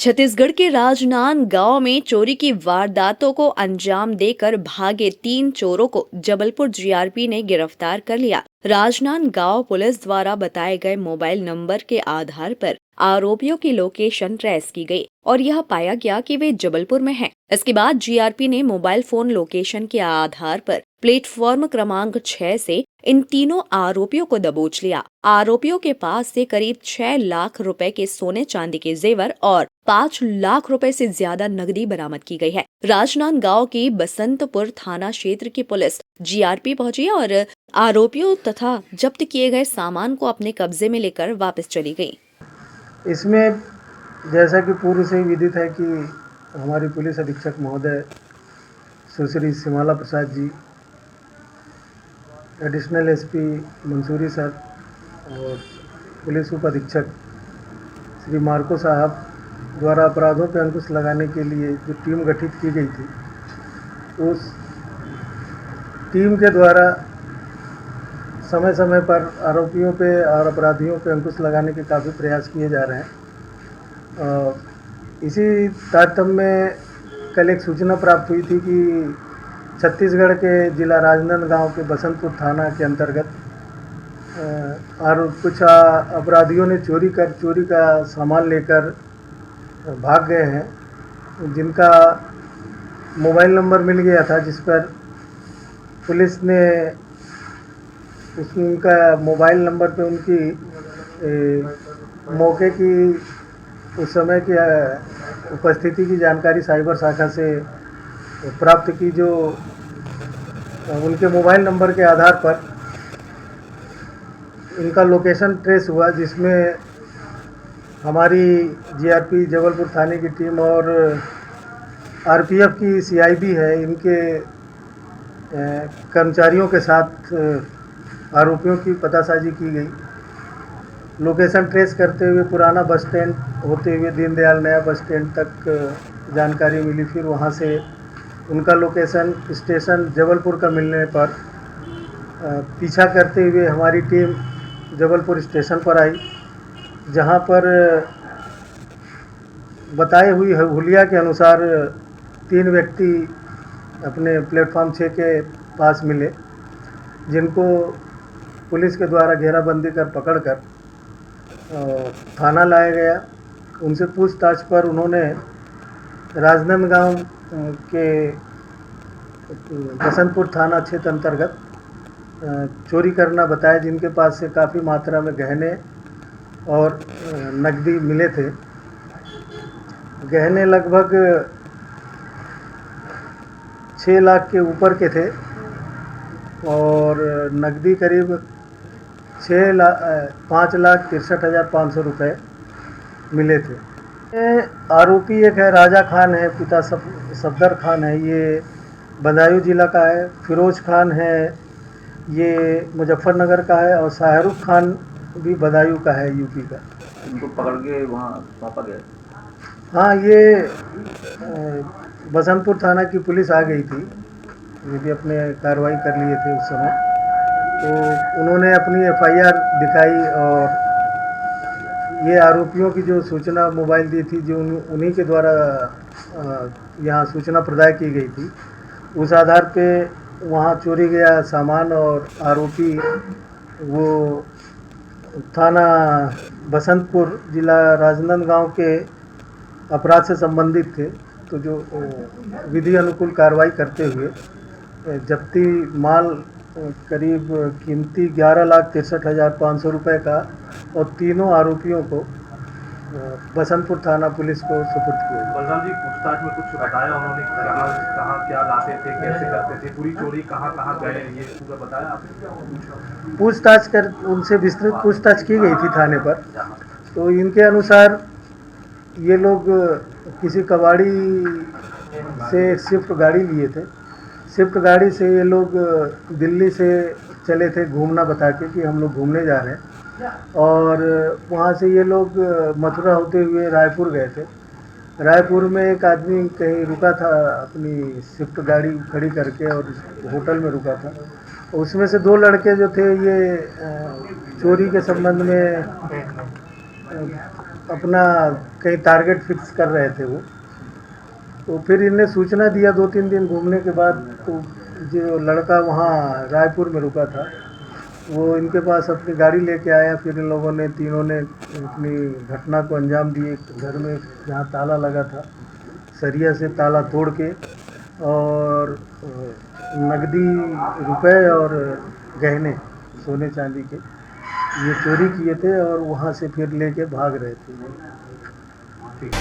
छत्तीसगढ़ के राजनांदगांव में चोरी की वारदातों को अंजाम देकर भागे 3 चोरों को जबलपुर जीआरपी ने गिरफ्तार कर लिया। राजनांदगांव पुलिस द्वारा बताए गए मोबाइल नंबर के आधार पर आरोपियों की लोकेशन ट्रेस की गई और यह पाया गया कि वे जबलपुर में हैं। इसके बाद जीआरपी ने मोबाइल फोन लोकेशन के आधार पर प्लेटफॉर्म क्रमांक 6 से इन तीनों आरोपियों को दबोच लिया। आरोपियों के पास से करीब 6 लाख रुपए के सोने चांदी के जेवर और 5 लाख रुपए से ज्यादा नकदी बरामद की गई है। राजनांदगांव की बसंतपुर थाना क्षेत्र की पुलिस जीआरपी पहुंची और आरोपियों तथा जब्त किए गए सामान को अपने कब्जे में लेकर वापस चली गई। इसमें जैसा कि पूर्व से ही विदित है कि हमारी पुलिस अधीक्षक महोदय सुश्री Simala Prasad ji, additional SP Mansuri sir और पुलिस उप अधीक्षक श्री मार्को साहब द्वारा अपराधों पर अंकुश लगाने के लिए जो टीम गठित की गई थी, उस टीम के द्वारा समय समय पर आरोपियों पे और अपराधियों पे अंकुश लगाने के काफ़ी प्रयास किए जा रहे हैं। इसी तारतम्य में कल एक सूचना प्राप्त हुई थी कि छत्तीसगढ़ के जिला राजनांदगांव के बसंतपुर थाना के अंतर्गत और कुछ अपराधियों ने चोरी का सामान लेकर भाग गए हैं, जिनका मोबाइल नंबर मिल गया था, जिस पर पुलिस ने उनका मोबाइल नंबर पे उनकी मौके की उस समय की उपस्थिति की जानकारी साइबर शाखा से प्राप्त की, जो उनके मोबाइल नंबर के आधार पर इनका लोकेशन ट्रेस हुआ, जिसमें हमारी जीआरपी जबलपुर थाने की टीम और आरपीएफ की सीआईबी है, इनके कर्मचारियों के साथ आरोपियों की पतासाजी की गई। लोकेशन ट्रेस करते हुए पुराना बस स्टैंड होते हुए दीनदयाल नया बस स्टैंड तक जानकारी मिली। फिर वहां से उनका लोकेशन स्टेशन जबलपुर का मिलने पर पीछा करते हुए हमारी टीम जबलपुर स्टेशन पर आई, जहां पर बताई हुई हुलिया के अनुसार 3 व्यक्ति अपने प्लेटफॉर्म 6 के पास मिले, जिनको पुलिस के द्वारा घेराबंदी कर पकड़कर थाना लाया गया। उनसे पूछताछ पर उन्होंने राजनांदगांव के बसंतपुर थाना क्षेत्र अंतर्गत चोरी करना बताया, जिनके पास से काफ़ी मात्रा में गहने और नकदी मिले थे। गहने लगभग 6 लाख के ऊपर के थे और नकदी करीब 5,63,500 रुपये मिले थे। आरोपी एक है राजा खान है, पिता सफदर खान है, ये बदायूं जिला का है। फिरोज खान है, ये मुजफ्फरनगर का है, और शाहरुख खान भी बदायूं का है, यूपी का। इनको पकड़ के वहाँ सौंपा गया। हाँ, ये बसंतपुर थाना की पुलिस आ गई थी, ये भी अपने कार्रवाई कर लिए थे उस समय। तो उन्होंने अपनी एफआईआर दिखाई और ये आरोपियों की जो सूचना मोबाइल दी थी, जो उन्हीं के द्वारा यहाँ सूचना प्रदाय की गई थी, उस आधार पे वहाँ चोरी गया सामान और आरोपी वो थाना बसंतपुर जिला राजनांदगांव के अपराध से संबंधित थे। तो जो विधि अनुकूल कार्रवाई करते हुए जब्ती माल करीब कीमती 11,63,500 रुपये का और तीनों आरोपियों को बसंतपुर थाना पुलिस को सुपुर्द किया। बलराम जी, पूछताछ में कुछ बताया उन्होंने, कहाँ क्या लाते थे, कैसे करते थे, पूरी चोरी कहाँ गए, ये पूरा बताया आपने? पूछताछ कर उनसे विस्तृत पूछताछ की गई थी थाने पर। तो इनके अनुसार ये लोग किसी कबाड़ी से स्विफ्ट गाड़ी लिए थे। स्विफ्ट गाड़ी से ये लोग दिल्ली से चले थे घूमना बता के कि हम लोग घूमने जा रहे हैं, और वहाँ से ये लोग मथुरा होते हुए रायपुर गए थे। रायपुर में एक आदमी कहीं रुका था, अपनी स्विफ्ट गाड़ी खड़ी करके, और होटल में रुका था। उसमें से 2 लड़के जो थे, ये चोरी के संबंध में अपना कहीं टारगेट फिक्स कर रहे थे वो। तो फिर इनने सूचना दिया 2-3 दिन घूमने के बाद, तो जो लड़का वहाँ रायपुर में रुका था वो इनके पास अपनी गाड़ी लेके आया। फिर इन लोगों ने तीनों ने अपनी घटना को अंजाम दिए। घर में जहाँ ताला लगा था, सरिया से ताला तोड़ के और नकदी रुपए और गहने सोने चांदी के ये चोरी किए थे और वहाँ से फिर लेके भाग रहे थे। ठीक है।